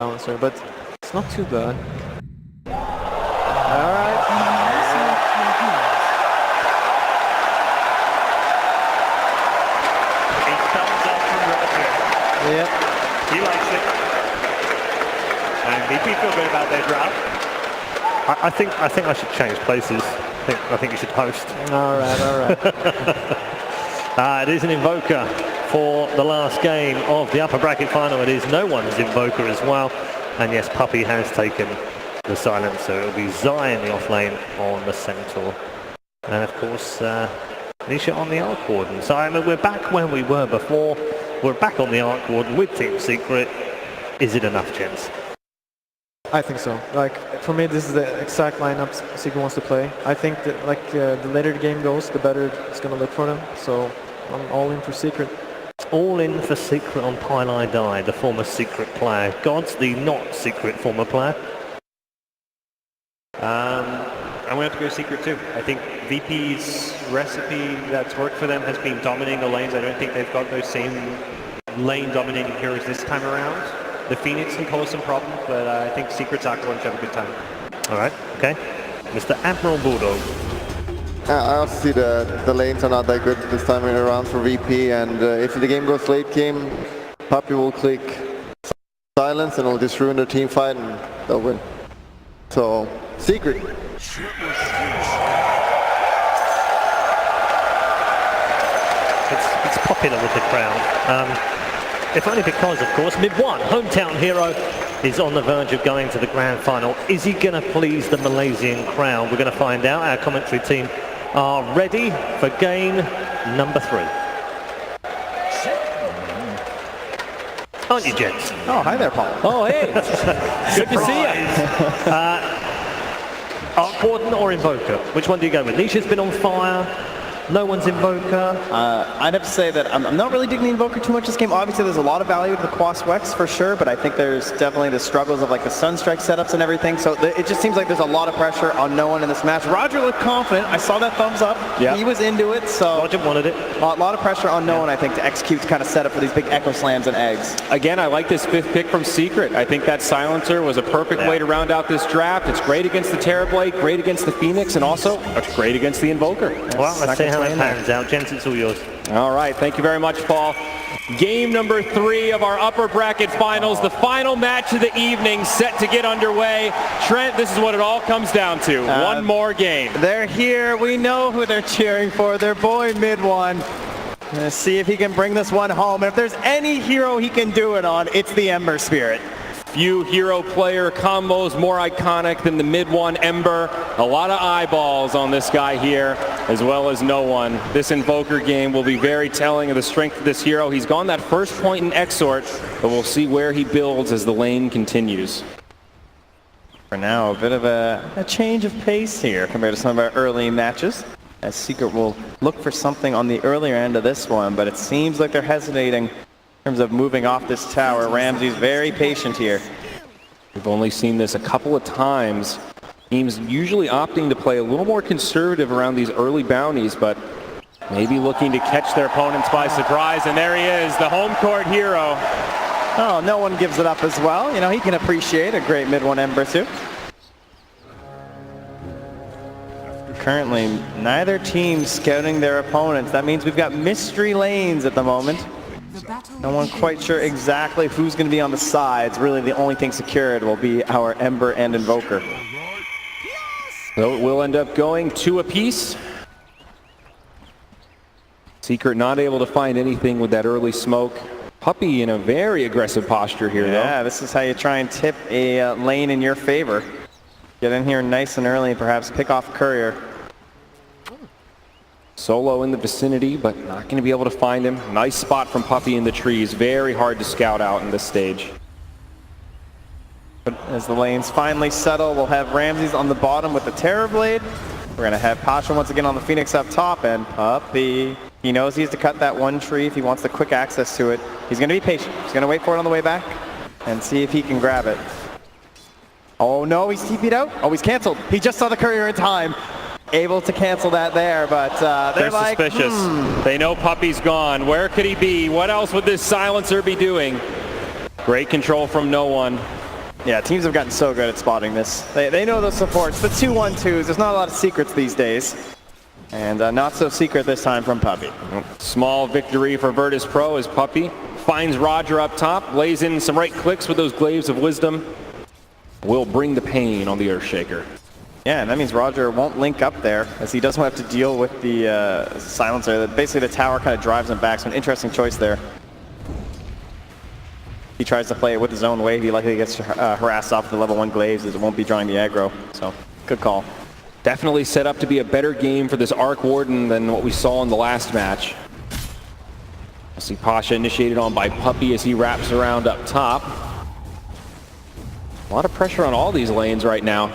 silencer, but it's not too bad. Alright. A thumbs up from Roger. Yep. He likes it. And VP feel good about their drop. I think I should change places. I think you should host. Alright, alright. It is an Invoker for the last game of the upper bracket final. It is no one's Invoker as well. And yes, Puppy has taken the silencer. It'll be Zai in the offlane on the Centaur. And of course, Nisha on the Arc Warden. So I mean, we're back where we were before. We're back on the Arc Warden with Team Secret. Is it enough, gents? I think so. Like, for me, this is the exact lineup Secret wants to play. I think that, like, the later the game goes, the better it's going to look for them. So I'm all in for Secret. All in for Secret on Pylai Dai, the former Secret player. God's the not Secret former player. I'm going to have to go Secret too. I think VP's recipe that's worked for them has been dominating the lanes. I don't think they've got those same lane dominating heroes this time around. The Phoenix can cause some problems, but I think Secret's Aqua going to have a good time. All right, okay. Mr. Admiral Bulldog. I also see the lanes are not that good this time around for VP, and if the game goes late game, Puppy will click silence and it'll just ruin their team fight and they'll win. So, Secret. It's popular with the crowd. If only because, of course, Mid-1, hometown hero, is on the verge of going to the grand final. Is he going to please the Malaysian crowd? We're going to find out. Our commentary team are ready for game number 3. Aren't you, gents? Oh, hi there, Paul. Oh, hey. Good to see you. Arc Warden or Invoker? Which one do you go with? Nisha's been on fire. No one's Invoker. I'd have to say that I'm not really digging the Invoker too much this game. Obviously, there's a lot of value to the Quas Wex for sure, but I think there's definitely the struggles of like the Sunstrike setups and everything. So it just seems like there's a lot of pressure on no one in this match. Roger looked confident. I saw that thumbs up. Yeah. He was into it. So Roger wanted it. A lot of pressure on no one, I think, to execute kind of setup for these big Echo Slams and eggs. Again, I like this 5th pick from Secret. I think that silencer was a perfect way to round out this draft. It's great against the Terrorblade, great against the Phoenix, and also it's great against the Invoker. Well, let's see how it pans out. Gents, it's all yours. All right, thank you very much, Paul. Game number 3 of our upper bracket finals, the final match of the evening set to get underway. Trent, this is what it all comes down to. One more game. They're here. We know who they're cheering for. Their boy Mid-1. Let's see if he can bring this one home. And if there's any hero he can do it on, it's the Ember Spirit. Few hero player combos more iconic than the Mid-1 Ember. A lot of eyeballs on this guy here, as well as no one. This Invoker game will be very telling of the strength of this hero. He's gone that first point in Exort, but we'll see where he builds as the lane continues. For now, a bit of a change of pace here compared to some of our early matches. As Secret will look for something on the earlier end of this one, but it seems like they're hesitating in terms of moving off this tower. Ramsey's very patient here. We've only seen this a couple of times. Teams usually opting to play a little more conservative around these early bounties, but maybe looking to catch their opponents by surprise. And there he is, the home court hero. Oh, no one gives it up as well. You know, he can appreciate a great Mid-1 Ember too. Currently, neither team scouting their opponents. That means we've got mystery lanes at the moment. No one quite sure exactly who's going to be on the sides. Really, the only thing secured will be our Ember and Invoker. So it will end up going 2 apiece. Secret not able to find anything with that early smoke. Puppy in a very aggressive posture here, though. Yeah, this is how you try and tip a lane in your favor. Get in here nice and early and perhaps pick off Courier. Solo in the vicinity, but not going to be able to find him. Nice spot from Puppy in the trees. Very hard to scout out in this stage. But as the lanes finally settle, we'll have Ramses on the bottom with the Terrorblade. We're going to have Pasha once again on the Phoenix up top, and Puppy, he knows he has to cut that one tree if he wants the quick access to it. He's going to be patient. He's going to wait for it on the way back and see if he can grab it. Oh no, he's TP'd out. Oh, he's canceled. He just saw the Courier in time. Able to cancel that there, but they're like, suspicious. They know Puppy's gone. Where could he be? What else would this silencer be doing? Great control from no one. Yeah, teams have gotten so good at spotting this. They know those supports. The 2-1-2s, there's not a lot of secrets these days. And not so secret this time from Puppy. Small victory for Virtus Pro as Puppy finds Roger up top, lays in some right clicks with those glaives of wisdom. Will bring the pain on the Earthshaker. Yeah, and that means Roger won't link up there, as he doesn't have to deal with the silencer. Basically, the tower kind of drives him back, so an interesting choice there. He tries to play it with his own way. He likely gets harassed off the level 1 glaives, as it won't be drawing the aggro. So, good call. Definitely set up to be a better game for this Arc Warden than what we saw in the last match. We'll see Pasha initiated on by Puppy as he wraps around up top. A lot of pressure on all these lanes right now.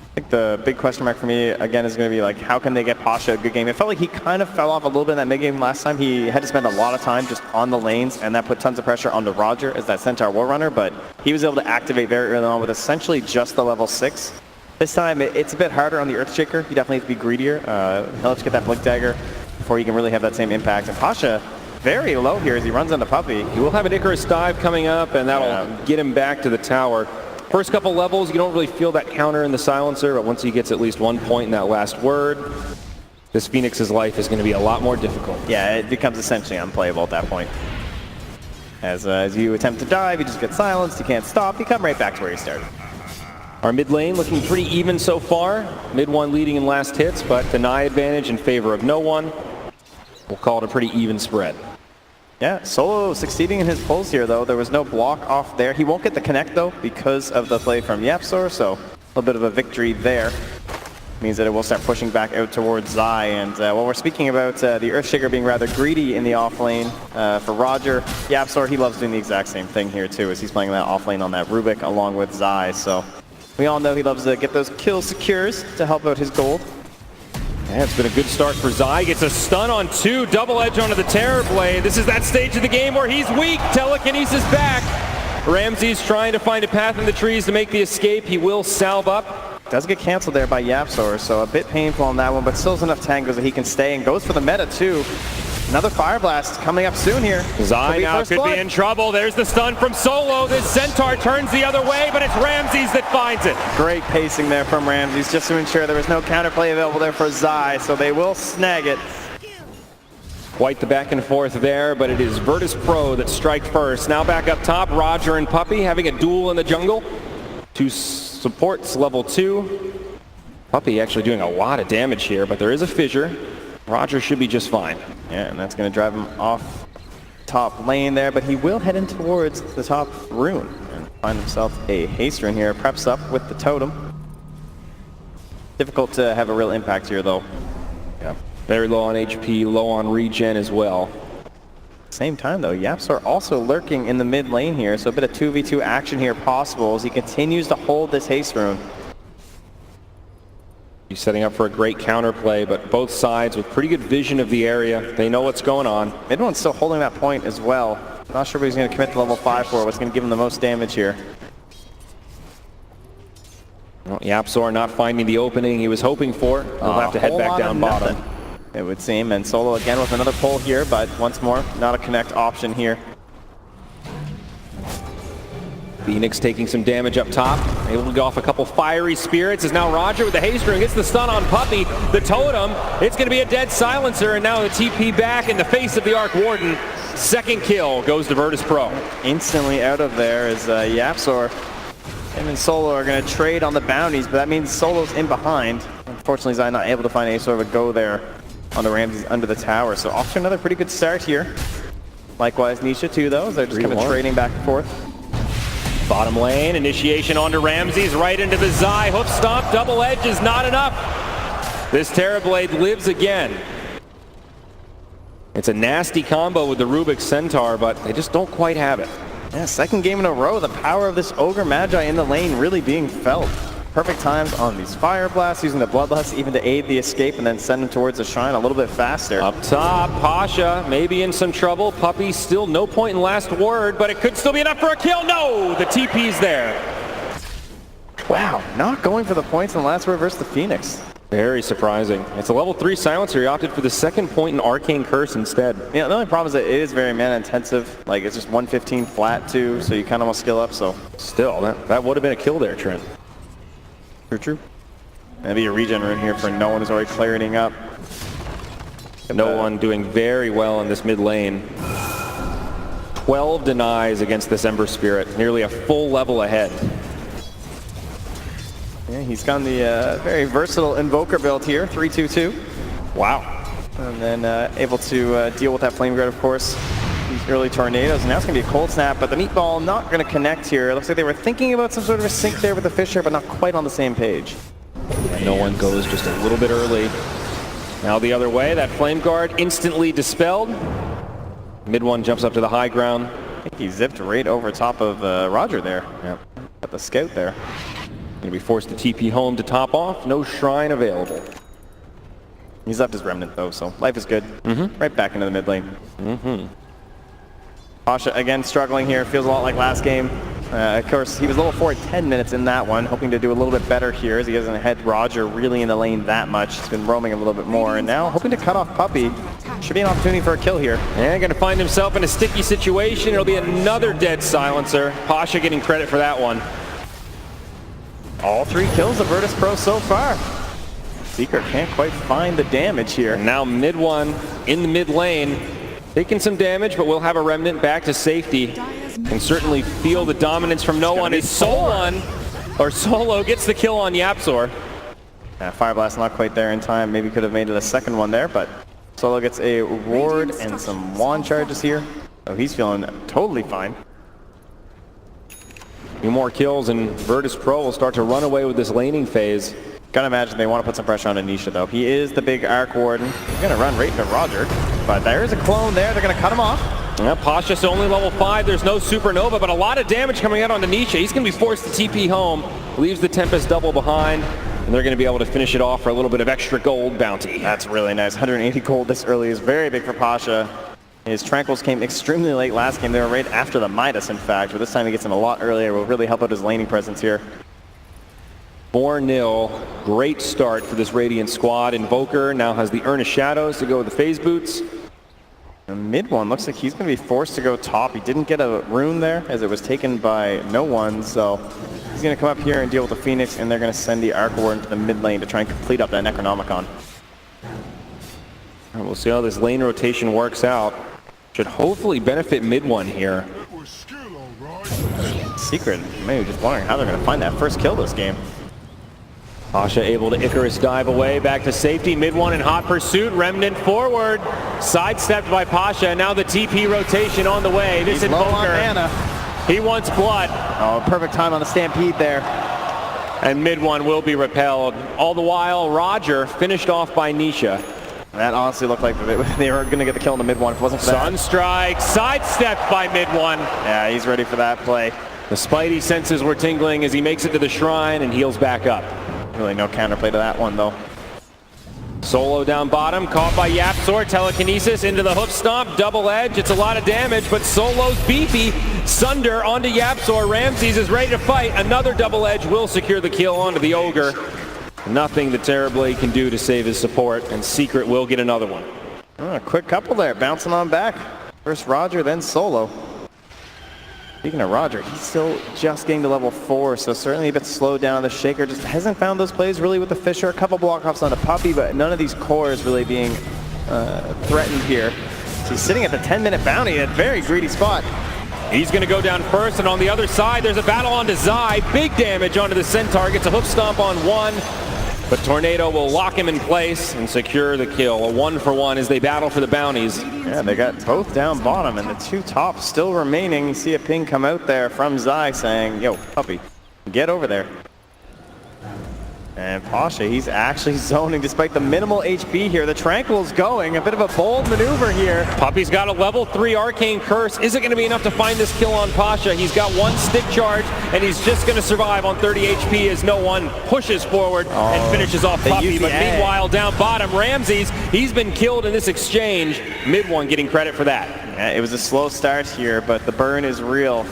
I think the big question mark for me, again, is going to be like, how can they get Pasha a good game? It felt like he kind of fell off a little bit in that mid-game last time. He had to spend a lot of time just on the lanes, and that put tons of pressure onto Roger as that Centaur War Runner, but he was able to activate very early on with essentially just the level 6. This time, it's a bit harder on the Earthshaker. You definitely have to be greedier. He'll have to get that Blink Dagger before he can really have that same impact. And Pasha, very low here as he runs into Puppy. He will have an Icarus dive coming up, and that'll get him back to the tower. First couple levels, you don't really feel that counter in the silencer, but once he gets at least 1 point in that last word, this Phoenix's life is going to be a lot more difficult. Yeah, it becomes essentially unplayable at that point. As you attempt to dive, you just get silenced, you can't stop, you come right back to where you started. Our mid lane looking pretty even so far. Mid one leading in last hits, but deny advantage in favor of no one. We'll call it a pretty even spread. Yeah, Solo succeeding in his pulls here, though. There was no block off there. He won't get the connect, though, because of the play from Yapzor, so a little bit of a victory there. Means that it will start pushing back out towards Zai. And while we're speaking about the Earthshaker being rather greedy in the off lane for Roger, Yapzor, he loves doing the exact same thing here, too, as he's playing that off lane on that Rubik along with Zai. So we all know he loves to get those kill secures to help out his gold. Yeah, it's been a good start for Zai. Gets a stun on 2, double edge onto the Terror Blade. This is that stage of the game where he's weak. Telekinesis back. Ramsey's trying to find a path in the trees to make the escape. He will salve up. Does get canceled there by Yapzor, so a bit painful on that one, but still enough tangos that he can stay and goes for the meta too. Another Fire Blast coming up soon here. Zai now could be in trouble. There's the stun from Solo. This Centaur turns the other way, but it's Ramses that finds it. Great pacing there from Ramses just to ensure there was no counterplay available there for Zai, so they will snag it. Quite the back and forth there, but it is Virtus Pro that strike first. Now back up top, Roger and Puppy having a duel in the jungle. 2 supports, level 2. Puppy actually doing a lot of damage here, but there is a fissure. Roger should be just fine. Yeah, and that's going to drive him off top lane there, but he will head in towards the top rune and find himself a haste rune here. Preps up with the totem. Difficult to have a real impact here, though. Yeah, very low on HP, low on regen as well. Same time, though, Yapzor also lurking in the mid lane here, so a bit of 2v2 action here possible as he continues to hold this haste rune. He's setting up for a great counterplay, but both sides with pretty good vision of the area. They know what's going on. Mid one's still holding that point as well. Not sure what he's going to commit to level 5 for, what's going to give him the most damage here. Well, Yapzor not finding the opening he was hoping for. He'll have to head back down bottom. It would seem, and Solo again with another pull here, but once more, not a connect option here. Phoenix taking some damage up top, able to go off a couple fiery spirits, as now Roger with the haste rune gets the stun on Puppy. The totem, it's going to be a dead silencer, and now the TP back in the face of the Arc Warden. Second kill goes to Virtus Pro. Instantly out of there is Yapzor. Him and Solo are going to trade on the bounties, but that means Solo's in behind. Unfortunately, Zai not able to find any sort of a go there on the Ramses under the tower, so off to another pretty good start here. Likewise, Nisha too, though, as they're just kind of trading back and forth. Bottom lane, initiation onto Ramses, right into the Zai. Hoof stomp, double edge is not enough. This Terrorblade lives again. It's a nasty combo with the Rubik Centaur, but they just don't quite have it. Yeah, second game in a row, the power of this Ogre Magi in the lane really being felt. Perfect times on these Fire Blasts, using the Bloodlust even to aid the escape and then send him towards the Shrine a little bit faster. Up top, Pasha maybe in some trouble. Puppy still no point in last word, but it could still be enough for a kill. No, the TP's there. Wow, not going for the points in the last word versus the Phoenix. Very surprising. It's a level 3 silencer. He opted for the second point in Arcane Curse instead. Yeah, the only problem is that it is very mana intensive. Like, it's just 115 flat too, so you kind of want to skill up, so. Still, that would have been a kill there, Trent. True. Maybe a regen rune here for No One who's already clarioning up. No One doing very well in this mid lane. 12 denies against this Ember Spirit, nearly a full level ahead. Yeah, he's got the very versatile Invoker build here, 3-2-2. Wow. And then able to deal with that Flame Guard, of course. These early tornadoes, and now it's going to be a Cold Snap, but the Meatball not going to connect here. It looks like they were thinking about some sort of a sync there with the Fisher, but not quite on the same page. And No One goes just a little bit early. Now the other way, that Flame Guard instantly dispelled. Mid one jumps up to the high ground. I think he zipped right over top of Roger there. Yep. Got the scout there. Going to be forced to TP home to top off. No shrine available. He's left his remnant though, so life is good. Right back into the mid lane. Pasha again struggling here. Feels a lot like last game. Of course, he was level 4 at 10 minutes in that one, hoping to do a little bit better here as he doesn't head Roger really in the lane that much. He's been roaming a little bit more, and now hoping to cut off Puppey. Should be an opportunity for a kill here. And going to find himself in a sticky situation. It'll be another dead silencer. Pasha getting credit for that one. All 3 kills of Virtus Pro so far. Secret can't quite find the damage here. And now mid one in the mid lane. Taking some damage, but we'll have a remnant back to safety. Can certainly feel the dominance from No One. Is Solo gets the kill on Yapzor. Fire Blast not quite there in time. Maybe could have made it a second one there, but Solo gets a ward and some wand charges here. So he's feeling totally fine. A few more kills and Virtus Pro will start to run away with this laning phase. Gotta imagine they want to put some pressure on Anisha though. He is the big Arc Warden. He's gonna run right into Roger, but there's a clone there. They're gonna cut him off. Yeah, Pasha's only level 5. There's no Supernova, but a lot of damage coming out on Anisha. He's going to be forced to TP home. Leaves the Tempest double behind, and they're going to be able to finish it off for a little bit of extra gold bounty. That's really nice. 180 gold this early is very big for Pasha. His Tranquils came extremely late last game. They were right after the Midas, in fact, but this time he gets him a lot earlier. Will really help out his laning presence here. 4-0. Great start for this Radiant squad. Invoker now has the Earnest Shadows to go with the phase boots. The mid one looks like he's going to be forced to go top. He didn't get a rune there as it was taken by No One, so he's going to come up here and deal with the Phoenix, and they're going to send the Arc Warden to the mid lane to try and complete up that Necronomicon. And we'll see how this lane rotation works out. Should hopefully benefit mid one here. Secret, maybe just wondering how they're going to find that first kill this game. Pasha able to Icarus dive away, back to safety. Mid one in hot pursuit. Remnant forward. Sidestepped by Pasha. And now the TP rotation on the way. This He's low on Invoker, mana. he wants blood. Oh, perfect time on the Stampede there. And mid one will be repelled. All the while, Roger finished off by Nisha. That honestly looked like they were going to get the kill in the mid one if it wasn't for that. Sunstrike, sidestepped by mid one. Yeah, he's ready for that play. The Spidey senses were tingling as he makes it to the shrine and heals back up. Really no counterplay to that one though. Solo down bottom, caught by Yapzor, telekinesis into the hoof stomp, double edge. It's a lot of damage, but Solo's beefy. Sunder onto Yapzor. Ramses is ready to fight. Another double edge will secure the kill onto the Ogre. Nothing that Terrorblade can do to save his support, and Secret will get another one. Oh, a quick couple there, bouncing on back. First Roger, then Solo. Speaking of Roger, he's still just getting to level 4, so certainly a bit slowed down. The Shaker just hasn't found those plays really with the Fisher. A couple block-offs on the Puppey, but none of these cores really being threatened here. So he's sitting at the 10-minute bounty at a very greedy spot. He's going to go down first, and on the other side, there's a battle onto Zai. Big damage onto the Centaur. Gets a hoof stomp on one, but Tornado will lock him in place and secure the kill. A 1-for-1 as they battle for the bounties. Yeah, they got both down bottom, and the two tops still remaining. You see a ping come out there from Zai saying, yo, Puppey, get over there. And Pasha, he's actually zoning despite the minimal HP here. The Tranquil's going. A bit of a bold maneuver here. Puppey's got a level 3 Arcane Curse. Is it going to be enough to find this kill on Pasha? He's got one stick charge, and he's just going to survive on 30 HP as No One pushes forward and finishes off Puppey. But meanwhile, down bottom, Ramses, he's been killed in this exchange. Mid one getting credit for that. Yeah, it was a slow start here, but the burn is real.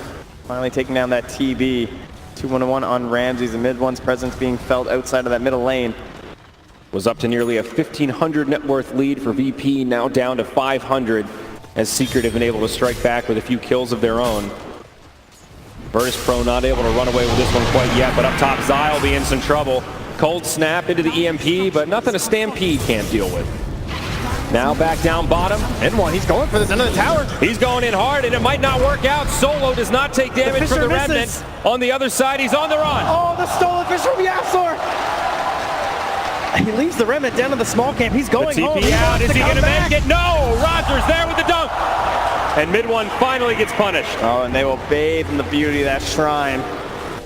Finally taking down that TB. 2-1-1 on Ramses, the mid one's presence being felt outside of that middle lane. Was up to nearly a 1,500 net worth lead for VP, now down to 500 as Secret have been able to strike back with a few kills of their own. Virtus.pro not able to run away with this one quite yet, but up top Zai will be in some trouble. Cold snap into the EMP, but nothing a Stampede can't deal with. Now back down bottom. N1, he's going for this end of the tower. He's going in hard, and it might not work out. Solo does not take damage from the Remnant. On the other side, he's on the run. Oh, the stolen fish from YapzOr. He leaves the Remnant down to the small camp. He's going home. TP out. Is he going to make it? No! Roger's there with the dunk. And mid-one finally gets punished. Oh, and they will bathe in the beauty of that shrine.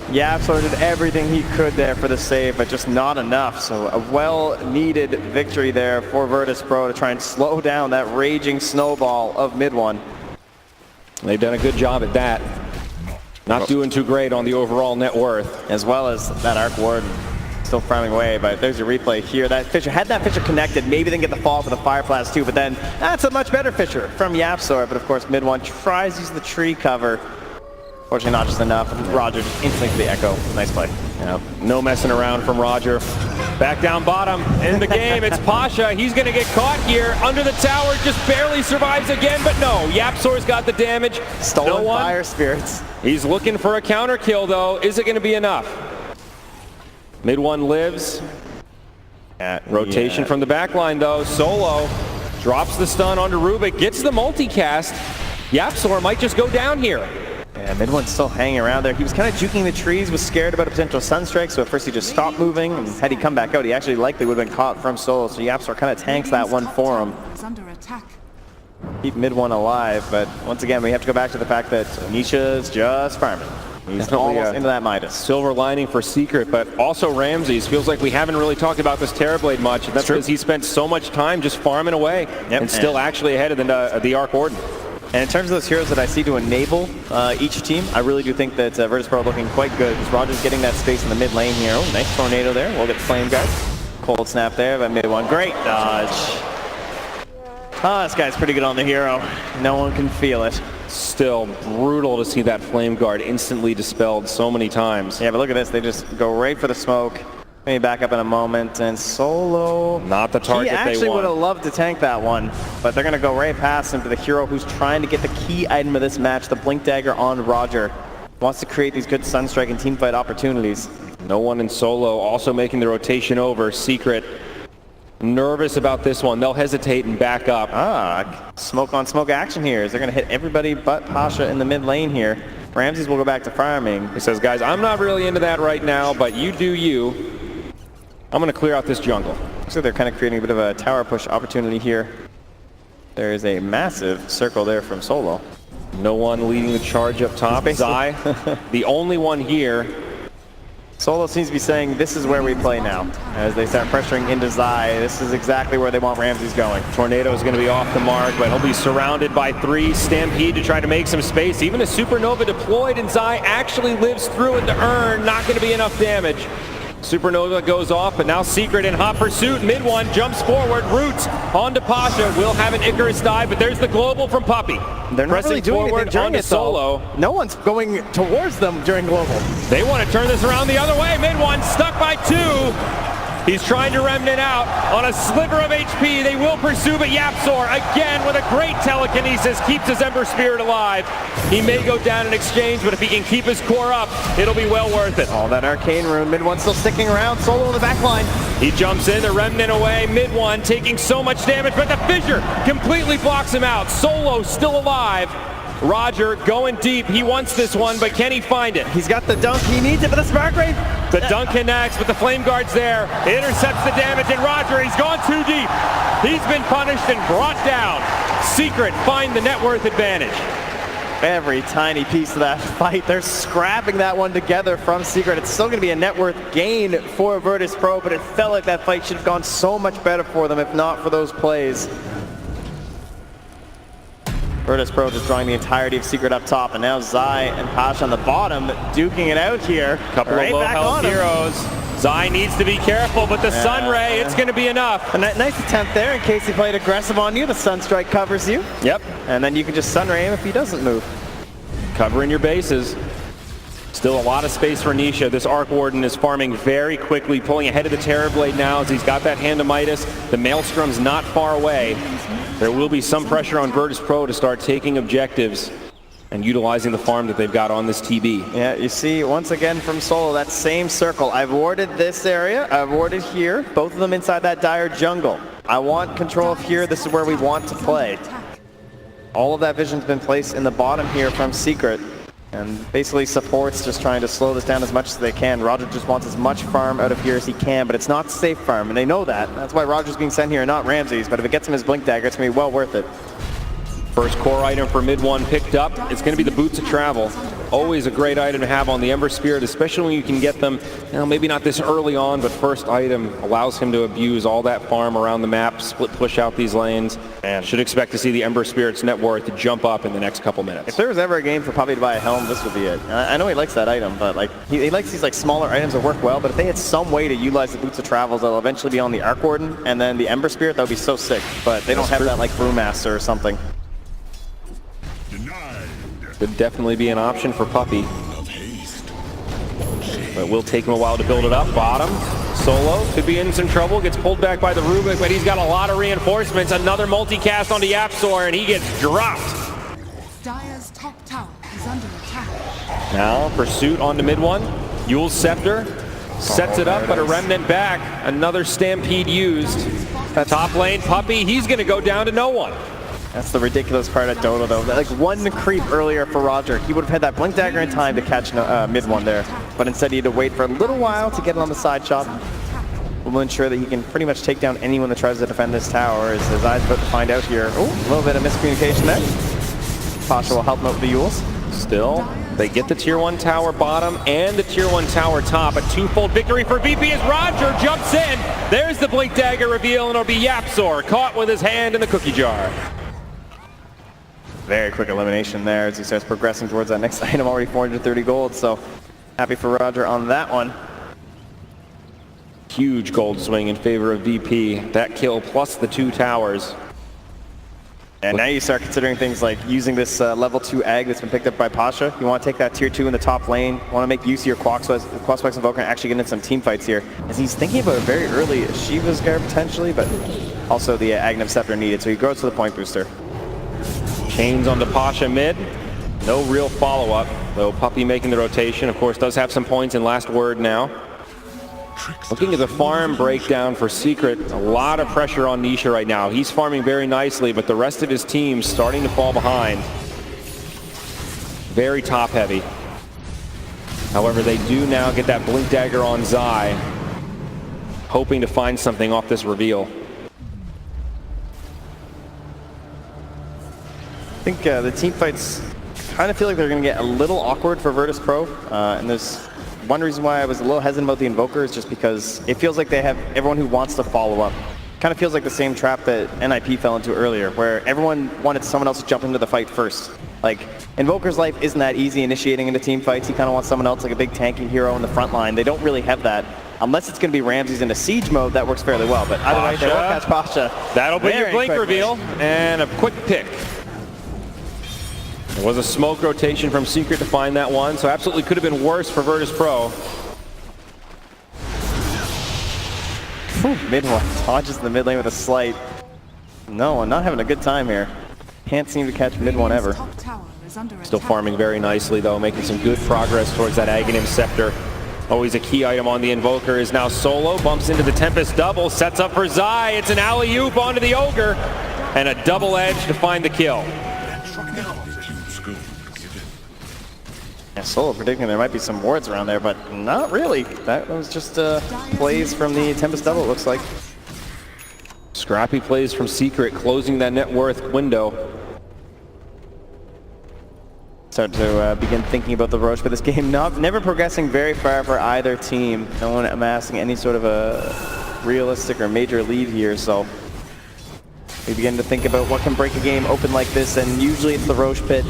YapzOr did everything he could there for the save, but just not enough. So a well-needed victory there for Virtus.pro to try and slow down that raging snowball of mid-one. They've done a good job at that. Not doing too great on the overall net worth. As well as that Arc Warden still farming away, but there's your replay here. That Fisher, had that Fisher connected, maybe they can get the fall for the Fire Blast too, but then that's a much better Fisher from YapzOr. But of course, mid-one tries to use the tree cover. Fortunately, not just enough. Roger just instantly for the Echo. Nice play. Yeah, no messing around from Roger. Back down bottom in the game. It's Pasha. He's going to get caught here under the tower. Just barely survives again, but no. YapzOr's got the damage. Stolen Fire Spirits. He's looking for a counter kill, though. Is it going to be enough? Mid-one lives. Rotation from the back line, though. Solo drops the stun onto Rubik. Gets the multicast. YapzOr might just go down here. Yeah, mid-one's still hanging around there. He was kind of juking the trees, was scared about a potential sunstrike, so at first he just stopped moving, and had he come back out, he actually likely would have been caught from Solo, so YapzOr kind of tanks that one for him. Keep mid-one alive, but once again, we have to go back to the fact that Nisha's just farming. He's almost into that Midas. Silver lining for Secret, but also Ramses. Feels like we haven't really talked about this Terrorblade much. That's because he spent so much time just farming away, and still actually ahead of the Arc Warden. And in terms of those heroes that I see to enable each team, I really do think that Virtus.pro are looking quite good, because Roger's getting that space in the mid lane here. Oh, nice tornado there. We'll get Flame Guard. Cold snap there by mid-one. Great dodge. Oh, this guy's pretty good on the hero. No one can feel it. Still brutal to see that Flame Guard instantly dispelled so many times. Yeah, but look at this. They just go right for the smoke. Maybe back up in a moment, and Solo, not the target they want. He actually would have loved to tank that one, but they're going to go right past him to the hero who's trying to get the key item of this match, the Blink Dagger on Roger. Wants to create these good Sunstrike and teamfight opportunities. No one in Solo, also making the rotation over. Secret, nervous about this one. They'll hesitate and back up. Smoke on smoke action here. They're going to hit everybody but Pasha in the mid lane here. Ramses will go back to farming. He says, guys, I'm not really into that right now, but you do you. I'm going to clear out this jungle. So they're kind of creating a bit of a tower push opportunity here. There is a massive circle there from Solo. No one leading the charge up top. Zai, the only one here. Solo seems to be saying, this is where we play now. As they start pressuring into Zai, this is exactly where they want Ramses going. Tornado is going to be off the mark, but he'll be surrounded by 3. Stampede to try to make some space. Even a Supernova deployed, and Zai actually lives through it to earn. Not going to be enough damage. Supernova goes off, but now Secret in hot pursuit. Mid-one jumps forward. Roots onto Pasha. Will have an Icarus dive, but there's the global from Puppey. They're not really doing anything during it, Solo. No one's going towards them during global. They want to turn this around the other way. Mid-one stuck by 2. He's trying to remnant out on a sliver of HP. They will pursue, but YapzOr, again, with a great telekinesis, keeps his Ember Spirit alive. He may go down in exchange, but if he can keep his core up, it'll be well worth it. All that arcane rune. Mid-one still sticking around. Solo in the back line. He jumps in, the remnant away. Mid-one taking so much damage, but the fissure completely blocks him out. Solo still alive. Roger going deep. He wants this one, but can he find it? He's got the dunk. He needs it for the Spark Ray. The dunk connects, but the Flame Guard's there. It intercepts the damage, and Roger, he's gone too deep. He's been punished and brought down. Secret find the net worth advantage. Every tiny piece of that fight, they're scrapping that one together from Secret. It's still going to be a net worth gain for Virtus.pro, but it felt like that fight should have gone so much better for them if not for those plays. Virtus.pro just drawing the entirety of Secret up top, and now Zai and Pasha on the bottom, duking it out here. Couple of low health heroes. Zai needs to be careful, but the Sun Ray, it's going to be enough. A nice attempt there in case he played aggressive on you. The Sunstrike covers you. Yep. And then you can just Sun Ray him if he doesn't move. Covering your bases. Still a lot of space for Nisha. This Arc Warden is farming very quickly, pulling ahead of the Terrorblade now as he's got that hand of Midas. The Maelstrom's not far away. There will be some pressure on Virtus Pro to start taking objectives and utilizing the farm that they've got on this TB. Yeah, you see, once again from Solo, that same circle. I've warded this area, I've warded here, both of them inside that dire jungle. I want control of here, this is where we want to play. All of that vision's been placed in the bottom here from Secret. And basically support's just trying to slow this down as much as they can. Roger just wants as much farm out of here as he can, but it's not safe farm, and they know that. That's why Roger's being sent here and not Ramses, but if it gets him his Blink Dagger, it's going to be well worth it. First core item for mid one picked up. It's going to be the Boots of Travel. Always a great item to have on the Ember Spirit, especially when you can get them, you know, maybe not this early on, but first item allows him to abuse all that farm around the map, split push out these lanes, and should expect to see the Ember Spirit's net worth jump up in the next couple minutes. If there was ever a game for Puppy to buy a helm, this would be it. I know he likes that item, but like he likes these like smaller items that work well, but if they had some way to utilize the Boots of Travels that'll eventually be on the Arc Warden and then the Ember Spirit, that would be so sick, but they don't have that like Brewmaster or something. Could definitely be an option for Puppy. But it will take him a while to build it up. Bottom, Solo could be in some trouble. Gets pulled back by the Rubik, but he's got a lot of reinforcements. Another multicast onto Yapsor, and he gets dropped. Dire's top tower is under attack. Now, pursuit onto mid one. Yule's Scepter sets it up, but a Remnant back. Another Stampede used. Top lane, Puppy, he's going to go down to no one. That's the ridiculous part of Dota, though. Like one creep earlier for Roger, he would have had that Blink Dagger in time to catch mid one there, but instead he had to wait for a little while to get it on the side shot. Will ensure that he can pretty much take down anyone that tries to defend this tower, as his eyes about to find out here. Oh, a little bit of miscommunication there. Pasha will help him out with the Yules. Still, they get the tier 1 tower bottom and the tier 1 tower top. A twofold victory for VP as Roger jumps in. There's the Blink Dagger reveal, and it'll be Yapsor caught with his hand in the cookie jar. Very quick elimination there as he starts progressing towards that next item, already 430 gold, so happy for Roger on that one. Huge gold swing in favor of VP. That kill plus the 2 towers. And now you start considering things like using this level 2 egg that's been picked up by Pasha. You want to take that tier 2 in the top lane. You want to make use of your Quaspex Invoker and actually get into some team fights here. As he's thinking about a very early Shiva's Guard potentially, but also the Aghanim Scepter needed, so he goes to the point booster. Chains onto Pasha mid. No real follow-up, though Puppy making the rotation. Of course, does have some points in last word now. Looking at the farm breakdown for Secret, a lot of pressure on Nisha right now. He's farming very nicely, but the rest of his team's starting to fall behind. Very top-heavy. However, they do now get that Blink Dagger on Zai, hoping to find something off this reveal. I think the team fights kind of feel like they're going to get a little awkward for Virtus Pro, and there's one reason why I was a little hesitant about the Invoker is just because it feels like they have everyone who wants to follow up. Kind of feels like the same trap that NIP fell into earlier, where everyone wanted someone else to jump into the fight first. Like, Invoker's life isn't that easy initiating into team fights. He kind of wants someone else, like a big tanking hero in the front line. They don't really have that. Unless it's going to be Ramses into siege mode, that works fairly well. But either way, they won't catch Pasha. That'll be your Blink reveal, and a quick pick. There was a smoke rotation from Secret to find that one, so absolutely could have been worse for Virtus Pro. Mid one dodges the mid lane with a slight. No, I'm not having a good time here. Can't seem to catch mid one ever. Still farming very nicely though, making some good progress towards that Aghanim Scepter. Always a key item on the Invoker is now Solo, bumps into the Tempest double, sets up for Zai. It's an alley-oop onto the Ogre, and a double edge to find the kill. Yeah, Solo predicting there might be some wards around there, but not really. That was just plays from the Tempest double, it looks like. Scrappy plays from Secret, closing that net worth window. Start to begin thinking about the Roche for this game. Never progressing very far for either team. No one amassing any sort of a realistic or major lead here, so we begin to think about what can break a game open like this, and usually it's the Roche pit.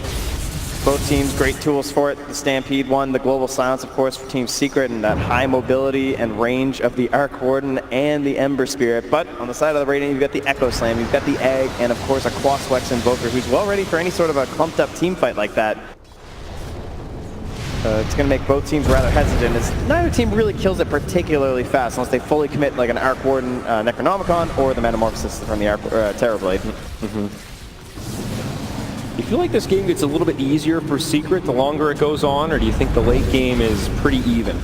Both teams, great tools for it. The Stampede one, the Global Silence, of course, for Team Secret, and that high mobility and range of the Arc Warden and the Ember Spirit. But on the side of the rating, you've got the Echo Slam, you've got the Egg, and of course a Quaspex Invoker who's well ready for any sort of a clumped up team fight like that. It's going to make both teams rather hesitant, as neither team really kills it particularly fast unless they fully commit like an Arc Warden Necronomicon or the Metamorphosis from the Terrorblade. You feel like this game gets a little bit easier for Secret the longer it goes on, or do you think the late game is pretty even?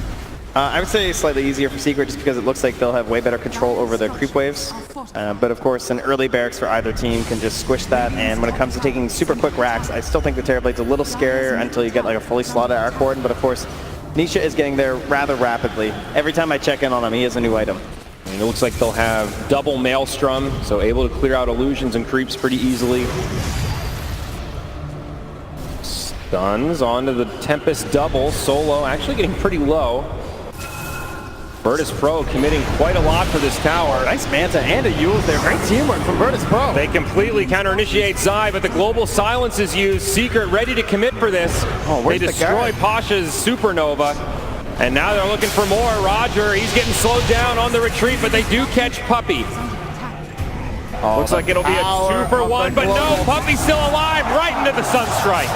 I would say slightly easier for Secret just because it looks like they'll have way better control over the creep waves. But of course, an early barracks for either team can just squish that, and when it comes to taking super quick racks, I still think the Terrorblade's a little scarier until you get like a fully slotted Arc Warden, but of course, Nisha is getting there rather rapidly. Every time I check in on him, he has a new item. And it looks like they'll have double Maelstrom, so able to clear out illusions and creeps pretty easily. Stuns onto the Tempest double. Solo actually getting pretty low. Virtus Pro committing quite a lot for this tower. Nice Manta and a Eul's there. Great teamwork from Virtus Pro. They completely counter-initiate Zai, but the global silence is used. Secret ready to commit for this. They destroy Pasha's Supernova. And now they're looking for more. Roger, he's getting slowed down on the retreat, but they do catch Puppey. Looks like it'll be a 2-for-1, but no, Puppey's still alive, right into the Sunstrike.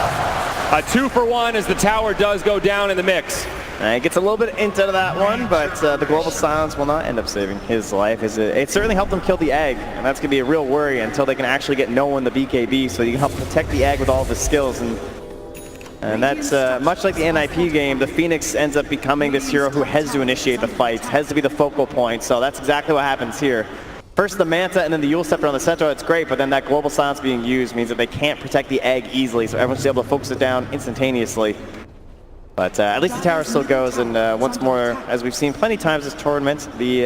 A 2-for-1 as the tower does go down in the mix. It gets a little bit into that one, but the global silence will not end up saving his life. It certainly helped them kill the egg, and that's going to be a real worry until they can actually get no one the BKB, so you can help protect the egg with all of his skills. And that's much like the NIP game, the Phoenix ends up becoming this hero who has to initiate the fights, has to be the focal point, so that's exactly what happens here. First the Manta and then the Eul Scepter on the center, it's great, but then that global silence being used means that they can't protect the egg easily, so everyone's able to focus it down instantaneously. But at least the tower still goes, and once more, as we've seen plenty times this tournament, the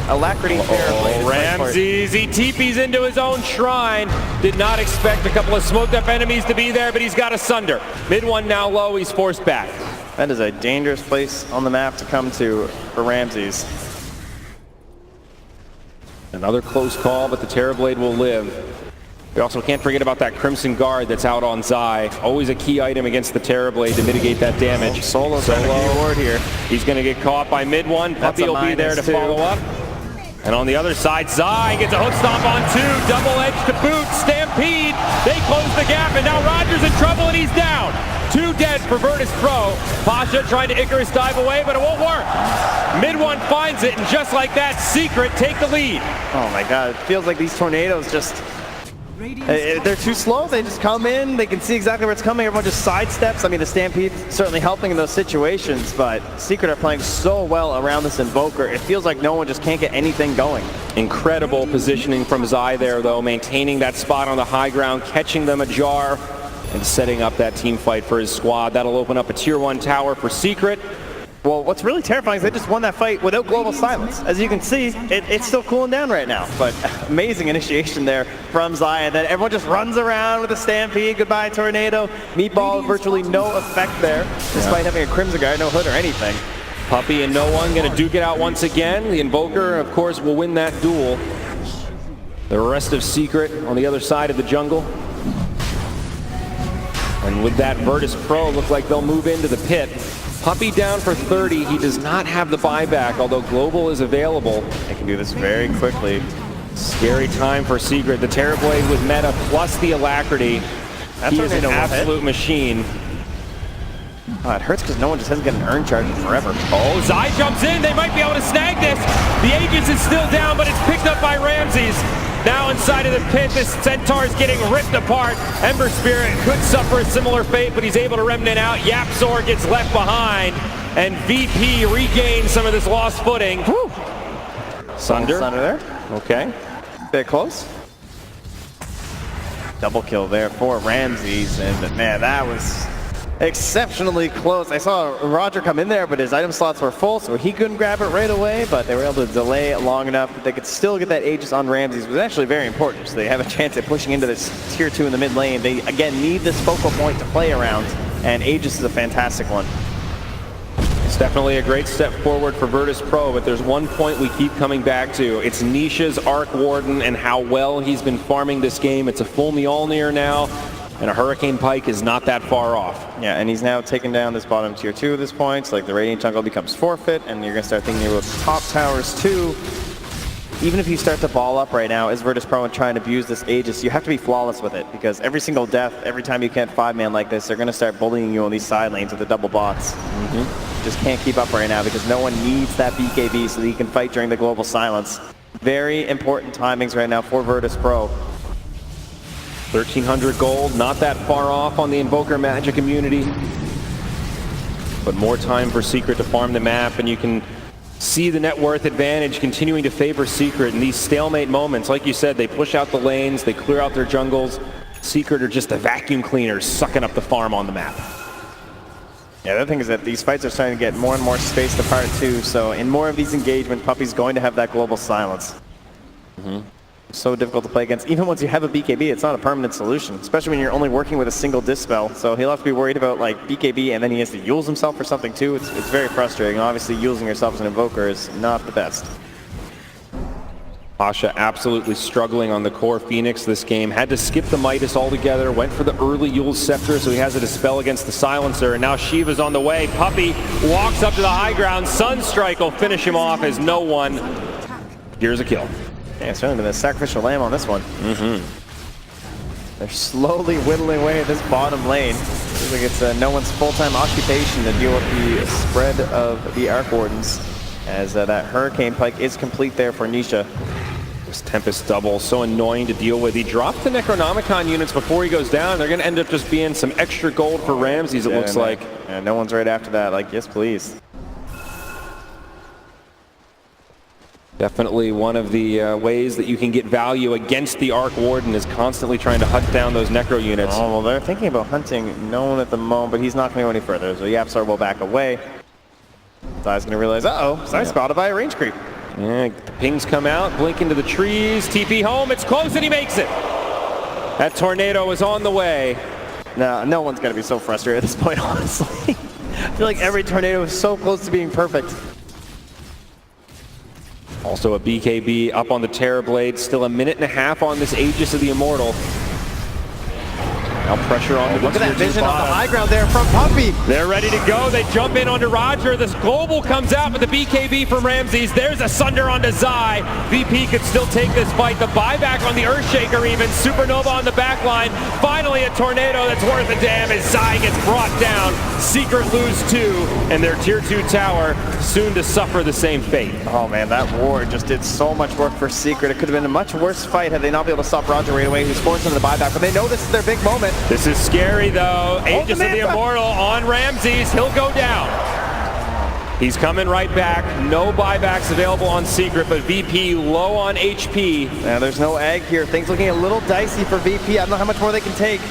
Alacrity Ramses, he TP's into his own shrine. Did not expect a couple of smoked up enemies to be there, but he's got a Sunder. Mid one now low, he's forced back. That is a dangerous place on the map to come to for Ramses. Another close call, but the Terrorblade will live. We also can't forget about that Crimson Guard that's out on Zai. Always a key item against the Terrorblade to mitigate that damage. Solo's got a key ward here. He's going to get caught by mid one. Puppey will be there to follow up. And on the other side, Zai gets a hook stomp on two. Double edge to boot. Stampede. They close the gap, and now Roger's in trouble, and he's down. 2 dead for Virtus Pro. Pasha trying to Icarus dive away, but it won't work. Mid one finds it, and just like that, Secret take the lead. Oh my god, it feels like these tornadoes just... they're too slow, they just come in, they can see exactly where it's coming, everyone just sidesteps. I mean, the Stampede certainly helping in those situations, but Secret are playing so well around this Invoker, it feels like no one just can't get anything going. Incredible positioning from Zai there, though, maintaining that spot on the high ground, catching them ajar, and setting up that team fight for his squad. That'll open up a tier 1 tower for Secret. Well, what's really terrifying is they just won that fight without global silence. As you can see, it's still cooling down right now. But amazing initiation there from Zai. And then everyone just runs around with a Stampede. Goodbye, Tornado. Meatball, virtually no effect there, despite having a Crimson Guard, no hood or anything. Puppey and no one going to duke it out once again. The Invoker, of course, will win that duel. The rest of Secret on the other side of the jungle. And with that, Virtus Pro look like they'll move into the pit. Puppey down for 30. He does not have the buyback, although Global is available. They can do this very quickly. Scary time for Secret. The Terrorblade with meta plus the Alacrity. He is an absolute machine. Oh, it hurts because no one just hasn't gotten an urn charge in forever. Oh, Zai jumps in. They might be able to snag this. The Aegis is still down, but it's picked up by Ramses. Now inside of the pit, this Centaur is getting ripped apart. Ember Spirit could suffer a similar fate, but he's able to remnant out. Yapzor gets left behind, and VP regains some of this lost footing. Woo. Sunder there. Okay. Bit close. Double kill there for Ramses, and man, that was exceptionally close. I saw Roger come in there, but his item slots were full, so he couldn't grab it right away, but they were able to delay it long enough that they could still get that Aegis on Ramses. It was actually very important, so they have a chance at pushing into this tier 2 in the mid lane. They, again, need this focal point to play around, and Aegis is a fantastic one. It's definitely a great step forward for Virtus Pro, but there's one point we keep coming back to. It's Nisha's Arc Warden and how well he's been farming this game. It's a full Mjolnir now, and a Hurricane Pike is not that far off. Yeah, and he's now taken down this bottom tier 2 at this point. So like the Radiant Jungle becomes forfeit, and you're going to start thinking about top towers too. even if you start to ball up right now as Virtus Pro and try and abuse this Aegis, you have to be flawless with it, because every single death, every time you can't 5-man like this, they're going to start bullying you on these side lanes with the double bots. You just can't keep up right now because no one needs that BKB so that he can fight during the global silence. Very important timings right now for Virtus Pro. 1,300 gold, not that far off on the Invoker Magic immunity. But more time for Secret to farm the map, and you can see the net worth advantage continuing to favor Secret in these stalemate moments. Like you said, they push out the lanes, they clear out their jungles. Secret are just the vacuum cleaners sucking up the farm on the map. Yeah, the other thing is that these fights are starting to get more and more spaced apart too, so in more of these engagements, Puppey's going to have that global silence. So difficult to play against. Even once you have a BKB, it's not a permanent solution, especially when you're only working with a single dispel. So he'll have to be worried about like BKB, and then he has to use himself for something too. It's very frustrating. Obviously, using yourself as an Invoker is not the best. Pasha absolutely struggling on the core Phoenix this game. Had to skip the Midas altogether, went for the early Yule's Scepter, so he has a dispel against the Silencer, and now Shiva's on the way. Puppey walks up to the high ground. Sunstrike will finish him off as no one. Here's a kill. Yeah, it's really been a sacrificial lamb on this one. They're slowly whittling away at this bottom lane. Seems like it's no one's full-time occupation to deal with the spread of the Arc Wardens, as that Hurricane Pike is complete there for Nisha. This Tempest double, so annoying to deal with. He dropped the Necronomicon units before he goes down. They're going to end up just being some extra gold for Ramses, it looks like. Yeah, no one's right after that. Like, yes, please. Definitely one of the ways that you can get value against the Arc Warden is constantly trying to hunt down those Necro units. Oh, well, they're thinking about hunting no one at the moment, but he's not going to go any further. So Yapsar will back away. Zai's going to realize, uh-oh, Zai's spotted by a range creep. Yeah, the pings come out, blink into the trees, TP home, it's close and he makes it. That tornado is on the way. No one's going to be so frustrated at this point, honestly. I feel like every tornado is so close to being perfect. Also a BKB up on the Terrorblade, still a minute and a half on this Aegis of the Immortal. Now pressure on the Look at that vision on the high ground there from Puppey. They're ready to go. They jump in onto Roger. This global comes out with the BKB from Ramses. There's a Sunder onto Zai. VP could still take this fight. The buyback on the Earthshaker even. Supernova on the back line. Finally a tornado that's worth a damn as Zai gets brought down. Secret lose 2, and their tier 2 tower soon to suffer the same fate. Oh man, that ward just did so much work for Secret. It could have been a much worse fight had they not been able to stop Roger right away. He's forced into the buyback, but they know this is their big moment. This is scary though. Aegis of the Immortal on Ramses. He'll go down. He's coming right back. No buybacks available on Secret, but VP low on HP. Yeah, there's no egg here. Things looking a little dicey for VP. I don't know how much more they can take.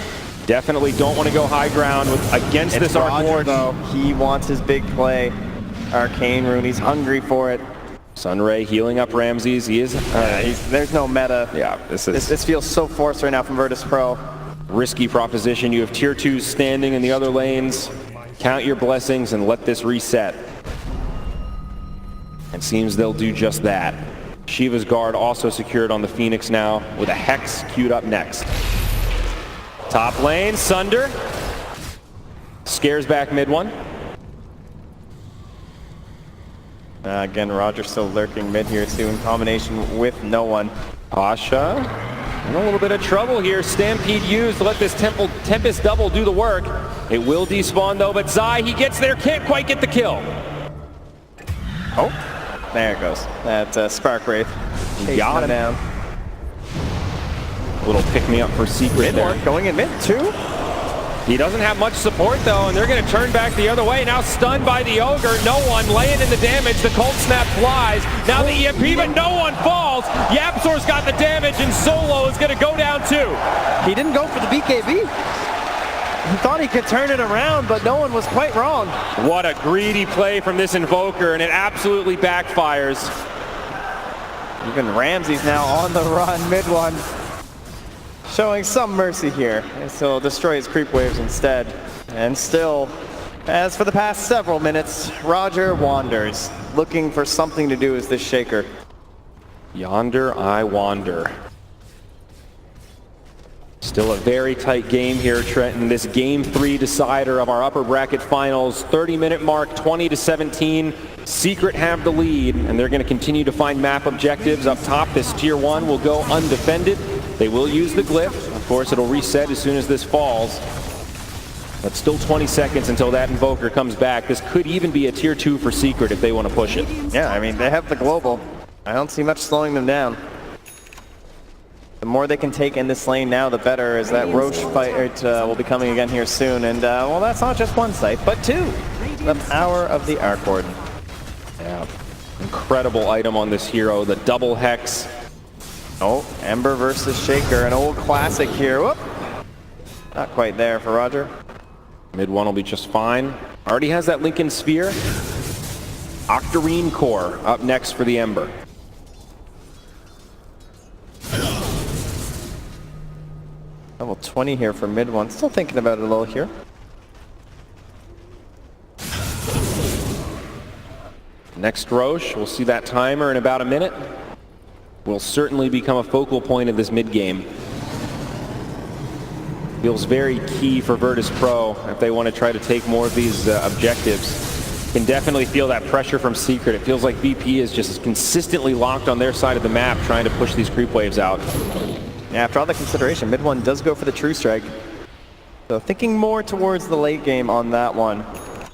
Definitely don't want to go high ground against this Arc Ward. Though. He wants his big play. Arcane Rune, he's hungry for it. Sunray healing up Ramses. He is. There's no meta. Yeah, this feels so forced right now from Virtus Pro. Risky proposition. You have tier 2s standing in the other lanes. Count your blessings and let this reset. It seems they'll do just that. Shiva's guard also secured on the Phoenix now with a Hex queued up next. Top lane, Sunder. Scares back mid one. Again, Roger still lurking mid here too in combination with no one. Pasha in a little bit of trouble here. Stampede used to let this Tempest double do the work. It will despawn though, but Zai, he gets there, can't quite get the kill. Oh, there it goes. That Spark Wraith. Got him down. A little pick-me-up for Secret there. Going in mid too. He doesn't have much support though, and they're going to turn back the other way. Now stunned by the Ogre, no one laying in the damage. The Cold Snap flies. Now the EMP, but no one falls. Yapsor's got the damage, and Solo is going to go down too. He didn't go for the BKB. He thought he could turn it around, but no one was quite wrong. What a greedy play from this Invoker, and it absolutely backfires. Even Ramses now on the run, mid one. Showing some mercy here, and so he'll destroy his creep waves instead. And still, as for the past several minutes, Roger wanders, looking for something to do as this Shaker. Yonder I wander. Still a very tight game here, Trenton. This game 3 decider of our upper bracket finals. 30-minute mark, 20-17. Secret have the lead, and they're going to continue to find map objectives. Up top, this tier 1 will go undefended. They will use the glyph. Of course, it'll reset as soon as this falls. But still 20 seconds until that invoker comes back. This could even be a tier 2 for Secret if they want to push it. Yeah, I mean, they have the global. I don't see much slowing them down. The more they can take in this lane now, the better, as that Roche fight will be coming again here soon. And, well, that's not just one site, but 2. The power of the Arc Warden. Yeah, incredible item on this hero, the double hex. Oh, Ember versus Shaker, an old classic here. Whoop. Not quite there for Roger. Mid 1 will be just fine. Already has that Lincoln Sphere. Octarine Core up next for the Ember. Level 20 here for mid 1. Still thinking about it a little here. Next Roche, we'll see that timer in about a minute. Will certainly become a focal point of this mid game. Feels very key for Virtus Pro if they want to try to take more of these objectives. Can definitely feel that pressure from Secret. It feels like VP is just consistently locked on their side of the map trying to push these creep waves out. Yeah, after all the consideration, mid 1 does go for the True Strike. So thinking more towards the late game on that one,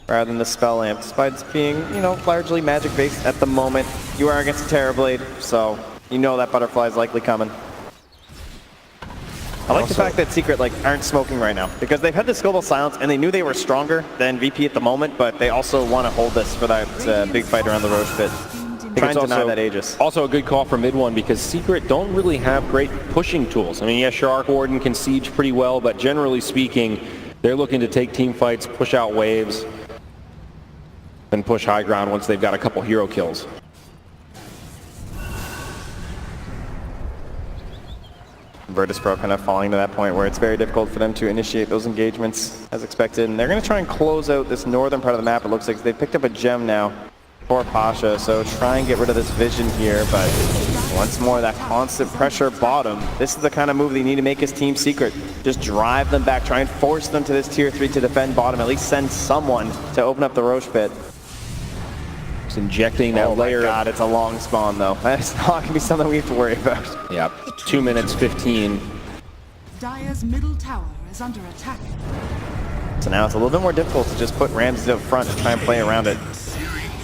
rather than the Spell Lamp. Despite being, you know, largely magic-based at the moment, you are against a Terrorblade, so you know that butterfly is likely coming. I like the fact that Secret aren't smoking right now, because they've had this global silence and they knew they were stronger than VP at the moment, but they also want to hold this for that big fight around the Roche pit. Trying to deny that Aegis. Also a good call for mid 1 because Secret don't really have great pushing tools. I mean, yes, your Arc Warden can siege pretty well, but generally speaking, they're looking to take team fights, push out waves, then push high ground once they've got a couple hero kills. Virtus Pro kind of falling to that point where it's very difficult for them to initiate those engagements as expected. And they're going to try and close out this northern part of the map, it looks like. They've picked up a gem now for Pasha, so try and get rid of this vision here. But once more, that constant pressure bottom. This is the kind of move they need to make as Team Secret. Just drive them back, try and force them to this tier 3 to defend bottom, at least send someone to open up the Roche pit. Just injecting that layer. Oh my god, it's a long spawn though. That's not going to be something we have to worry about. Yep, 2 minutes 15. Dire's middle tower is under attack. So now it's a little bit more difficult to just put Ramses up front and try and play around it.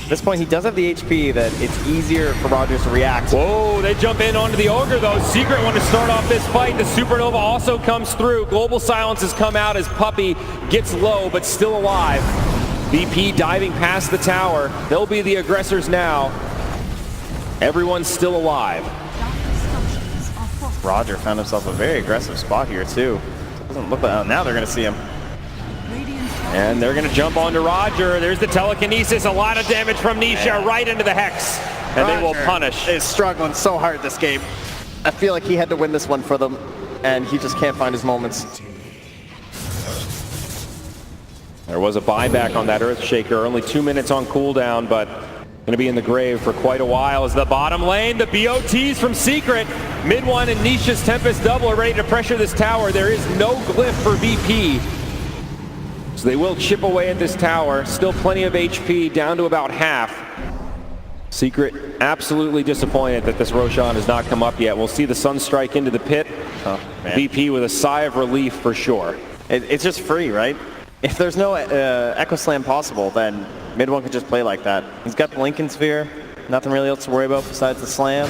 At this point, he does have the HP that it's easier for Rogers to react. Whoa, they jump in onto the Ogre though. Secret want to start off this fight. The Supernova also comes through. Global Silence has come out as Puppey gets low, but still alive. VP diving past the tower. They'll be the aggressors now. Everyone's still alive. Roger found himself a very aggressive spot here too. Doesn't look like, oh, now they're going to see him. And they're going to jump onto Roger. There's the telekinesis. A lot of damage from Nisha right into the Hex. And Roger they will punish. Is struggling so hard this game. I feel like he had to win this one for them, and he just can't find his moments. There was a buyback on that Earthshaker. Only 2 minutes on cooldown, but going to be in the grave for quite a while. As the bottom lane, the BOTs from Secret. Mid 1 and Nisha's Tempest double are ready to pressure this tower. There is no glyph for VP. So they will chip away at this tower. Still plenty of HP, down to about half. Secret absolutely disappointed that this Roshan has not come up yet. We'll see the Sunstrike into the pit. Oh, man. VP with a sigh of relief for sure. It's just free, right? If there's no Echo Slam possible, then mid 1 could just play like that. He's got the Lincoln Sphere. Nothing really else to worry about besides the slam.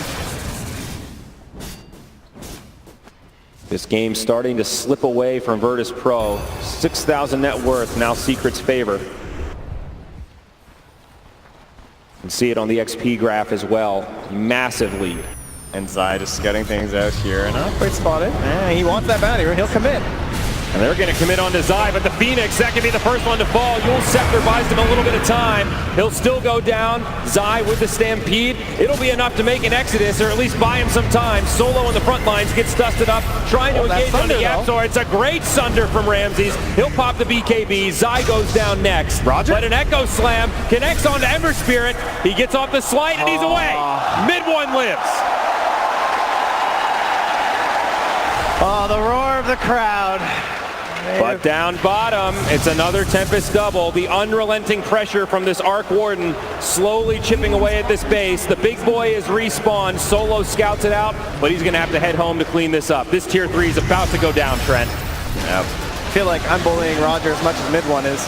This game starting to slip away from Virtus Pro. 6,000 net worth, now Secret's favor. You can see it on the XP graph as well. Massive lead. And Zai just scouting things out here. And not quite spotted. He wants that bounty. He'll commit. And they're going to commit on to Zai, but the Phoenix, that could be the first one to fall. Yul's Scepter buys him a little bit of time. He'll still go down. Zai with the Stampede. It'll be enough to make an exodus, or at least buy him some time. Solo on the front lines, gets dusted up, trying to engage on the Yapzor. It's a great Sunder from Ramses. He'll pop the BKB. Zai goes down next. Roger. But an Echo Slam connects onto Ember Spirit. He gets off the slide, and he's away. Mid 1 lives. Oh, the roar of the crowd. But down bottom, it's another Tempest double. The unrelenting pressure from this Arc Warden slowly chipping away at this base. The big boy is respawned. Solo scouts it out, but he's going to have to head home to clean this up. This tier 3 is about to go down, Trent. Yep. I feel like I'm bullying Roger as much as mid one is.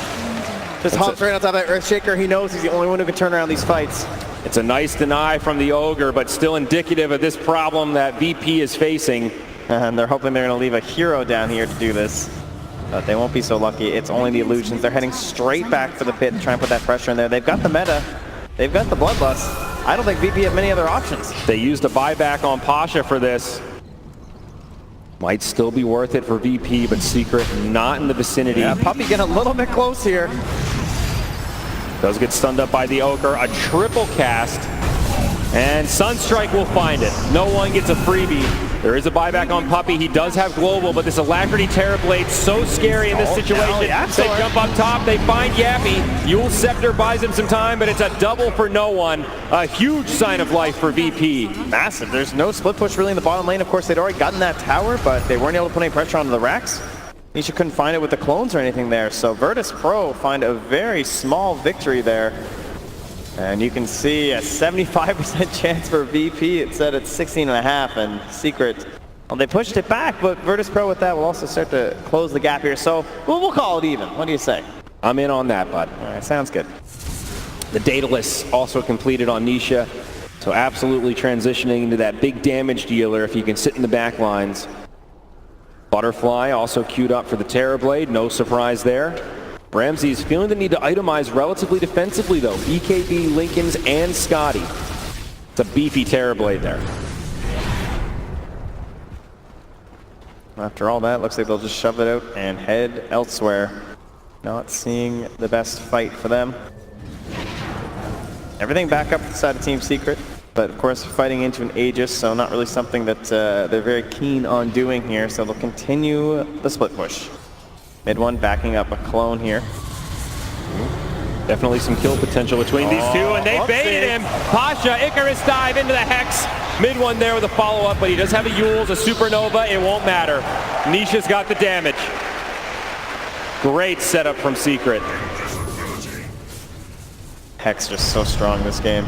Just hops right on top of that Earthshaker. He knows he's the only one who can turn around these fights. It's a nice deny from the Ogre, but still indicative of this problem that VP is facing. And they're hoping they're going to leave a hero down here to do this. But they won't be so lucky. It's only the illusions. They're heading straight back for the pit to try and put that pressure in there. They've got the meta. They've got the bloodlust. I don't think VP have many other options. They used a buyback on Pasha for this. Might still be worth it for VP, but Secret not in the vicinity. Yeah, Puppy getting a little bit close here. Does get stunned up by the Ogre. A triple cast. And Sunstrike will find it. No one gets a freebie. There is a buyback on Puppy. He does have global, but this Alacrity Terrorblade so scary in this situation. They jump up top. They find Yappy. Yule Scepter buys him some time, but it's a double for no one. A huge sign of life for VP. Massive. There's no split push really in the bottom lane. Of course, they'd already gotten that tower, but they weren't able to put any pressure onto the racks. Nisha couldn't find it with the clones or anything there. So Virtus Pro find a very small victory there. And you can see a 75% chance for VP. It said it's 16.5, and Secret, well, they pushed it back, but Virtus Pro with that will also start to close the gap here. So we'll call it even. What do you say? I'm in on that, bud. All right, sounds good. The Daedalus also completed on Nisha. So absolutely transitioning into that big damage dealer if you can sit in the back lines. Butterfly also queued up for the Terrorblade. No surprise there. Ramsey's feeling the need to itemize relatively defensively, though. BKB, Lincolns, and Scotty. It's a beefy Terrorblade there. After all that, looks like they'll just shove it out and head elsewhere. Not seeing the best fight for them. Everything back up to the side of Team Secret, but of course fighting into an Aegis, so not really something that they're very keen on doing here, so they'll continue the split push. Mid one backing up a clone here. Definitely some kill potential between these two, and they baited him. Pasha, Icarus dive into the Hex. Mid one there with a follow-up, but he does have a Yule's, a Supernova. It won't matter. Nisha's got the damage. Great setup from Secret. Hex just so strong this game.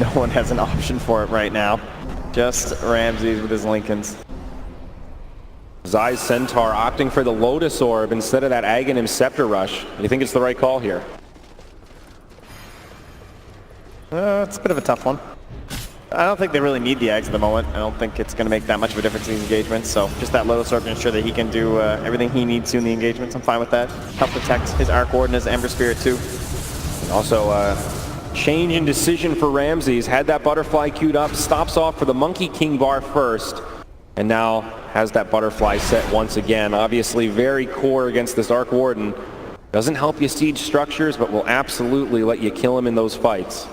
No one has an option for it right now. Just Ramsey with his Lincolns. Zai's Centaur opting for the Lotus Orb instead of that Aghanim Scepter Rush. Do you think it's the right call here? It's a bit of a tough one. I don't think they really need the Ags at the moment. I don't think it's going to make that much of a difference in these engagements. So just that Lotus Orb to ensure that he can do everything he needs to in the engagements. I'm fine with that. Help protect his Arc Warden, his Ember Spirit too. Also, change in decision for Ramsey. He's had that Butterfly queued up, stops off for the Monkey King bar first, and now has that Butterfly set once again. Obviously very core against this Arc Warden. Doesn't help you siege structures, but will absolutely let you kill him in those fights.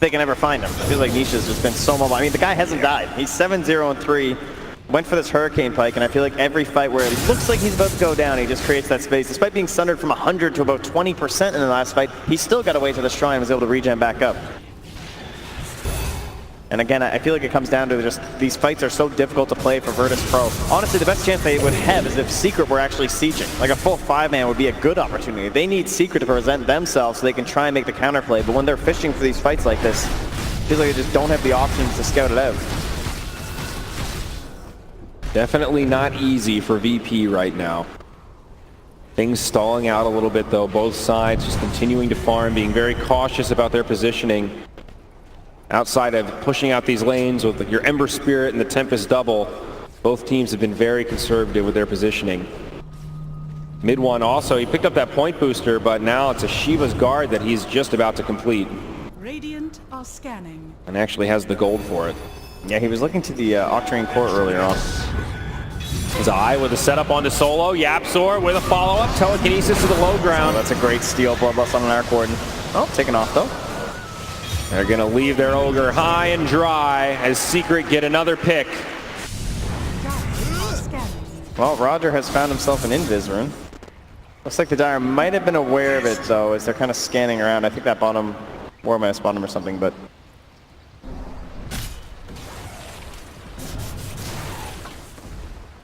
They can never find him. I feel like Nisha's just been so mobile. I mean, the guy hasn't died. He's 7-0-3. Went for this Hurricane Pike, and I feel like every fight where it looks like he's about to go down, he just creates that space. Despite being sundered from 100 to about 20% in the last fight, he still got away to the shrine and was able to regen back up. And again, I feel like it comes down to just these fights are so difficult to play for Virtus Pro. Honestly, the best chance they would have is if Secret were actually sieging. Like a full 5-man would be a good opportunity. They need Secret to present themselves so they can try and make the counterplay. But when they're fishing for these fights like this, it feels like they just don't have the options to scout it out. Definitely not easy for VP right now. Things stalling out a little bit though, both sides just continuing to farm, being very cautious about their positioning. Outside of pushing out these lanes with your Ember Spirit and the Tempest double, both teams have been very conservative with their positioning. Mid one also, he picked up that point booster, but now it's a Shiva's Guard that he's just about to complete. Radiant are scanning. And actually has the gold for it. Yeah, he was looking to the Octarine Court earlier on. Zai with a setup onto Solo, Yapzor with a follow-up, telekinesis to the low ground. Oh, that's a great steal, Bloodlust on an Arc Warden. Oh, taken off though. They're gonna leave their Ogre high and dry as Secret get another pick. Well, Roger has found himself an Invis rune. Looks like the Dire might have been aware of it though, as they're kind of scanning around. I think that bottom, War might have spawned him or something, but...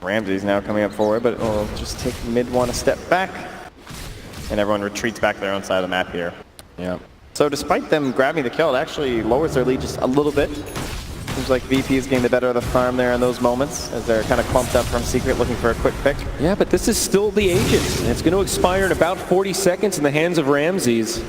Ramsey's now coming up forward, but we'll just take mid one a step back. And everyone retreats back to their own side of the map here. Yeah. So despite them grabbing the kill, it actually lowers their lead just a little bit. Seems like VP is getting the better of the farm there in those moments as they're kind of clumped up from Secret looking for a quick pick. Yeah, but this is still the Aegis, and it's going to expire in about 40 seconds in the hands of Ramses.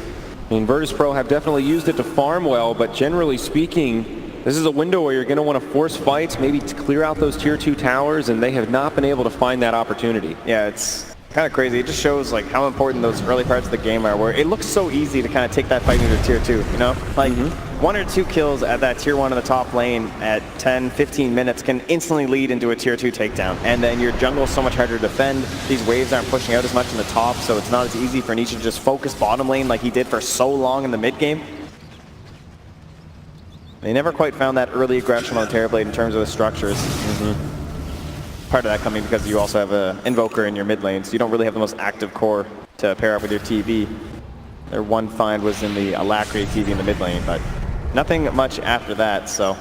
I mean, Virtus.pro have definitely used it to farm well, but generally speaking, this is a window where you're going to want to force fights, maybe to clear out those tier 2 towers, and they have not been able to find that opportunity. Yeah, it's kind of crazy. It just shows like how important those early parts of the game are, where it looks so easy to kind of take that fight into tier 2, you know? Like 1 or 2 kills at that tier 1 in the top lane at 10, 15 minutes can instantly lead into a tier 2 takedown. And then your jungle is so much harder to defend. These waves aren't pushing out as much in the top, so it's not as easy for Nisha to just focus bottom lane like he did for so long in the mid game. They never quite found that early aggression on the Terrorblade in terms of the structures. Part of that coming because you also have an Invoker in your mid lane, so you don't really have the most active core to pair up with your TV. Their one find was in the Alacrity TV in the mid lane, but nothing much after that. So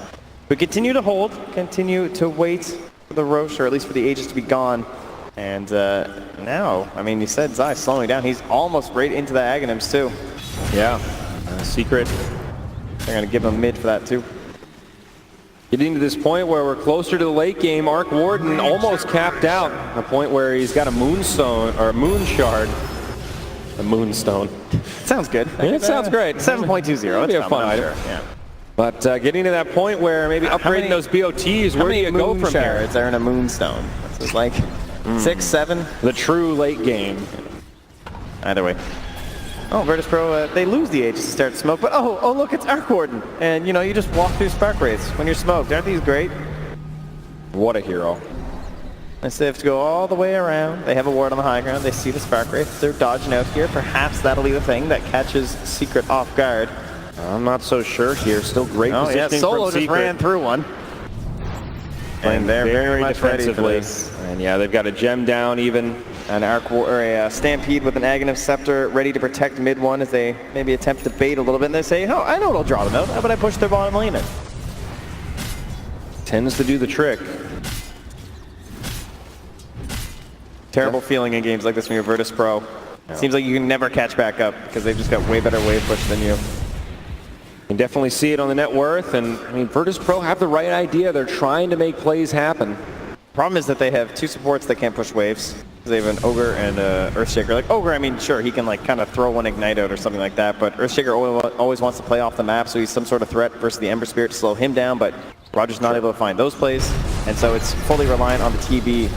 we continue to hold, continue to wait for the Roche, or at least for the Aegis to be gone. And now, I mean, you said Zai slowing down. He's almost right into the Aghanims too. Yeah, Secret. They're going to give him mid for that too. Getting to this point where we're closer to the late game, Arc Warden almost capped out. A point where he's got a moonstone, or a moon shard. A moonstone. Sounds good. Yeah, it sounds great. 7.20. It'd be a fun item. Sure. Yeah. But getting to that point where maybe upgrading those BOTs, where do you go from here? Shards are in a moonstone? It's like 6, 7. The true late game. Either way. Oh, Virtus.pro, they lose the Aegis to start to smoke, but oh look, it's Arc Warden. And you know, you just walk through Spark Wraiths when you're smoked. Aren't these great? What a hero. And so they have to go all the way around. They have a ward on the high ground. They see the Spark Wraith. They're dodging out here. Perhaps that'll be the thing that catches Secret off guard. I'm not so sure here. Still great positioning yeah, Solo from just Secret. ran through one. And they're very much ready for this. And yeah, they've got a gem down even. An a Stampede with an Aghanim Scepter ready to protect mid one as they maybe attempt to bait a little bit. And they say, oh, I know it'll draw them out. How about I push their bottom lane in? Tends to do the trick. Terrible feeling in games like this when you're Virtus.pro. Yeah. Seems like you can never catch back up because they've just got way better wave push than you. You can definitely see it on the net worth. And I mean, Virtus.pro have the right idea. They're trying to make plays happen. Problem is that they have 2 supports that can't push waves. They have an Ogre and Earthshaker. Like Ogre, I mean, sure, he can like kind of throw one Ignite out or something like that, but Earthshaker always wants to play off the map, so he's some sort of threat versus the Ember Spirit to slow him down, but Roger's not able to find those plays, and so it's fully reliant on the TB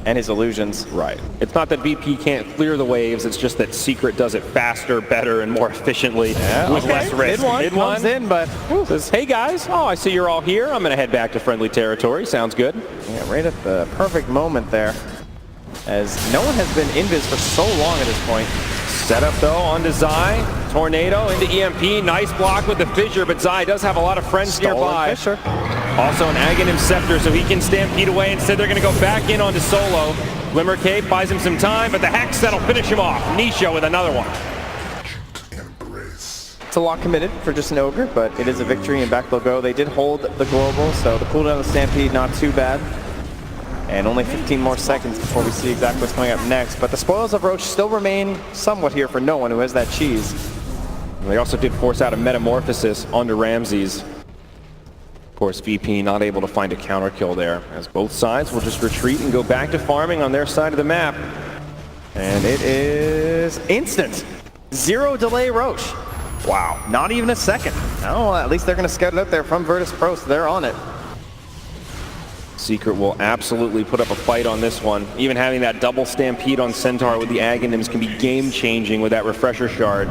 and his illusions. Right. It's not that VP can't clear the waves, it's just that Secret does it faster, better, and more efficiently with less risk. Mid one comes in, but says, hey guys, I see you're all here. I'm going to head back to friendly territory. Sounds good. Yeah, right at the perfect moment there, as no one has been invis for so long at this point. Setup though onto Zai. Tornado into EMP. Nice block with the Fissure, but Zai does have a lot of friends nearby. Fissure. Also an Aghanim Scepter, so he can stampede away. Instead, they're going to go back in onto Solo. Glimmer Cape buys him some time, but the Hex, that'll finish him off. Nisha with another one. It's a lot committed for just an Ogre, but it is a victory, and back they'll go. They did hold the global, so the cooldown of the Stampede not too bad. And only 15 more seconds before we see exactly what's coming up next. But the spoils of Roche still remain somewhat here for no one who has that cheese. They also did force out a Metamorphosis onto Ramses. Of course, VP not able to find a counter kill there, as both sides will just retreat and go back to farming on their side of the map. And it is instant. 0 delay Roche. Wow, not even a second. Oh, at least they're going to scout it out there from Virtus.pro, so they're on it. Secret will absolutely put up a fight on this one. Even having that double Stampede on Centaur with the Aghanims can be game-changing with that Refresher Shard.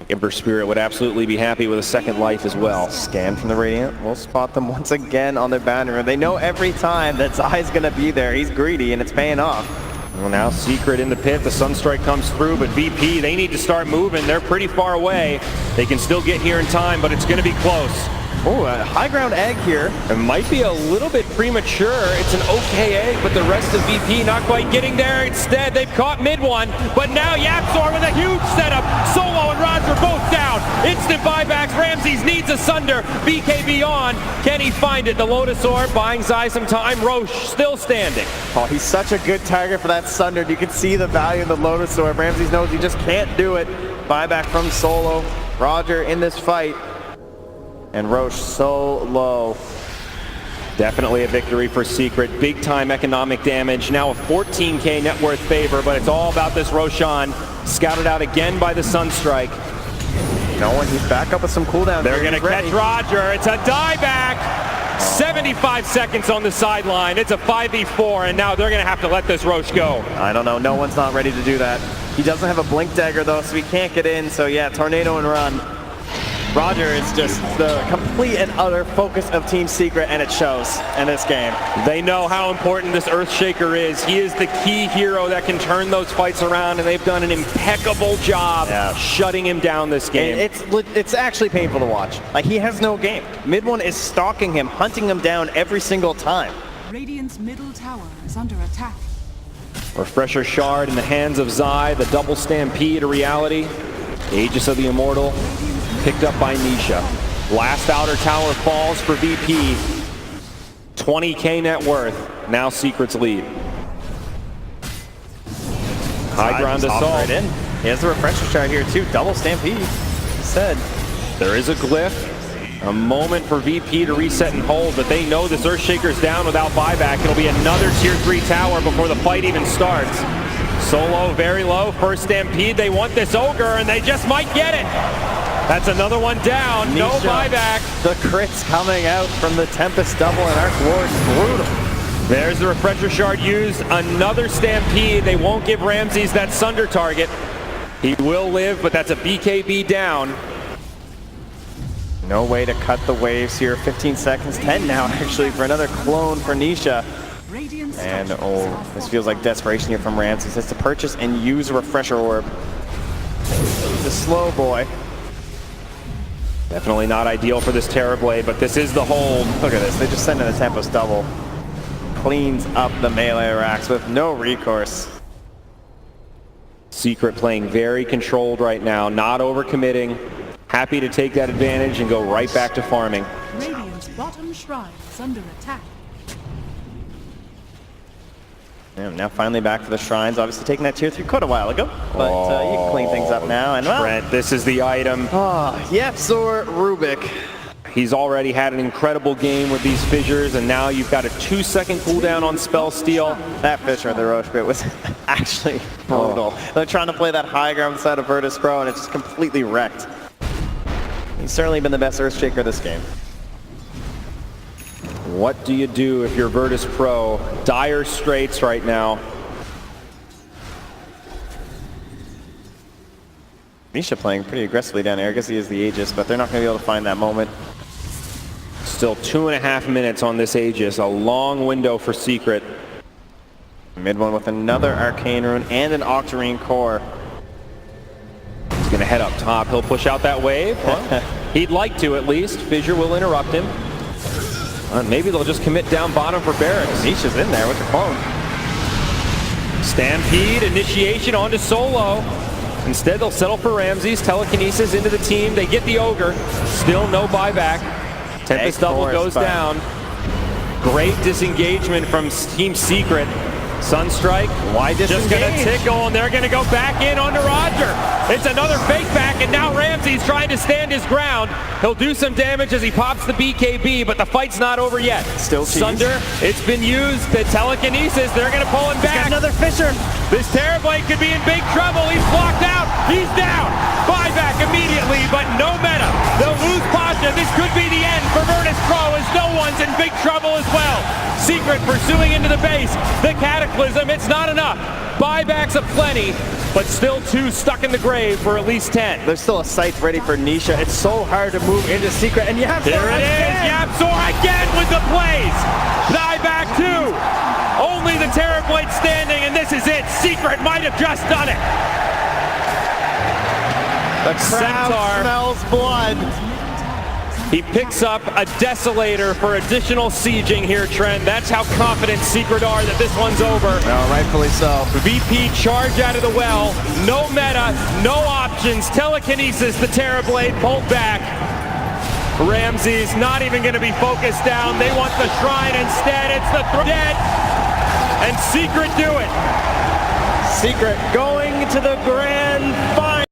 Ember Spirit would absolutely be happy with a second life as well. Scan from the Radiant. We'll spot them once again on their banner. They know every time that Zai's going to be there. He's greedy, and it's paying off. Well, now Secret in the pit. The Sunstrike comes through, but VP, they need to start moving. They're pretty far away. They can still get here in time, but it's going to be close. Oh, a high ground egg here. It might be a little bit premature. It's an okay egg, but the rest of VP not quite getting there. Instead, they've caught mid one, but now Yapzor with a huge setup. Solo and Roger both down. Instant buybacks. Ramses needs a Sunder. BKB on. Can he find it? The Lotus Orb buying Zai some time. Roche still standing. Oh, he's such a good target for that Sunder. You can see the value in the Lotus Orb. Ramses knows he just can't do it. Buyback from Solo. Roger in this fight. And Roche so low. Definitely a victory for Secret. Big time economic damage. Now a 14K net worth favor, but it's all about this Roshan. Scouted out again by the Sunstrike. No one, he's back up with some cooldown. They're going to catch Roger. It's a dieback. 75 seconds on the sideline. It's a 5v4, and now they're going to have to let this Roche go. I don't know. No one's not ready to do that. He doesn't have a blink dagger, though, so he can't get in. So, yeah, tornado and run. Roger is just the complete and utter focus of Team Secret, and it shows in this game. They know how important this Earthshaker is. He is the key hero that can turn those fights around, and they've done an impeccable job shutting him down this game. It's actually painful to watch. Like, he has no game. Mid one is stalking him, hunting him down every single time. Radiant's middle tower is under attack. Refresher Shard in the hands of Zai, the double stampede a reality. Aegis of the Immortal picked up by Nisha. Last outer tower falls for VP. 20K net worth. Now Secret's lead. High ground assault. Right in. He has the refresher shard here too. Double stampede. Said. There is a glyph. A moment for VP to reset and hold, but they know this Earthshaker's down without buyback. It'll be another tier 3 tower before the fight even starts. Solo very low. First stampede. They want this ogre and they just might get it. That's another one down. Nisha, no buyback. The crits coming out from the Tempest double and Arc Ward. Brutal. There's the refresher shard used. Another stampede. They won't give Ramses that Sunder target. He will live, but that's a BKB down. No way to cut the waves here. 15 seconds, 10 now actually for another clone for Nisha. And oh, this feels like desperation here from Ramses. It's to purchase and use a refresher orb. The slow boy. Definitely not ideal for this Terrorblade, but this is the hold. Look at this, they just send in a Tempest double. Cleans up the melee racks with no recourse. Secret playing very controlled right now, not overcommitting. Happy to take that advantage and go right back to farming. Radiant's bottom shrine is under attack. And now finally back for the shrines. Obviously taking that tier 3 quite a while ago, but you can clean things up now. And Trent, this is the item. Yapzor Rubik. He's already had an incredible game with these fissures, and now you've got a 2-second cooldown on spell steal. That fissure, the Roche bit, was actually brutal. They're trying to play that high ground side of Virtus Pro, and it's just completely wrecked. He's certainly been the best Earthshaker this game. What do you do if you're Virtus Pro? Dire straits right now. Nisha playing pretty aggressively down here. I guess he is the Aegis, but they're not going to be able to find that moment. Still 2.5 minutes on this Aegis. A long window for Secret. Mid one with another Arcane Rune and an Octarine Core. He's going to head up top. He'll push out that wave. He'd like to, at least. Fissure will interrupt him. Maybe they'll just commit down bottom for Barracks. Nisha's in there with the clone. Stampede, initiation onto Solo. Instead, they'll settle for Ramses. Telekinesis into the team. They get the Ogre. Still no buyback. Tempest double goes down. Great disengagement from Team Secret. Sunstrike, why just going to tickle, and they're going to go back in onto Roger. It's another fake back, and now Ramses trying to stand his ground. He'll do some damage as he pops the BKB, but the fight's not over yet. Still cheese. Sunder, it's been used. The telekinesis, they're going to pull him back. Another Fissure. This Terrorblade could be in big trouble. He's blocked out. He's down. Buyback immediately, but no meta. They'll lose Pasha. This could be the end for Virtus Pro, as no one's in big trouble as well. Secret pursuing into the base. The Cataclysm, it's not enough. Buybacks aplenty, but still 2 stuck in the grave for at least 10. There's still a scythe ready for Nisha. It's so hard to move into Secret, and Yapzor there it is. Yapzor again with the plays. Buyback 2. Only the Terrorblade standing, and this is it. Secret might have just done it. The crowd smells blood. He picks up a Desolator for additional sieging here, Trent. That's how confident Secret are that this one's over. No, rightfully so. VP charge out of the well. No meta, no options. Telekinesis, the Terrorblade pulled back. Ramsey's not even going to be focused down. They want the Shrine instead. It's the dead. And Secret do it. Secret going to the grand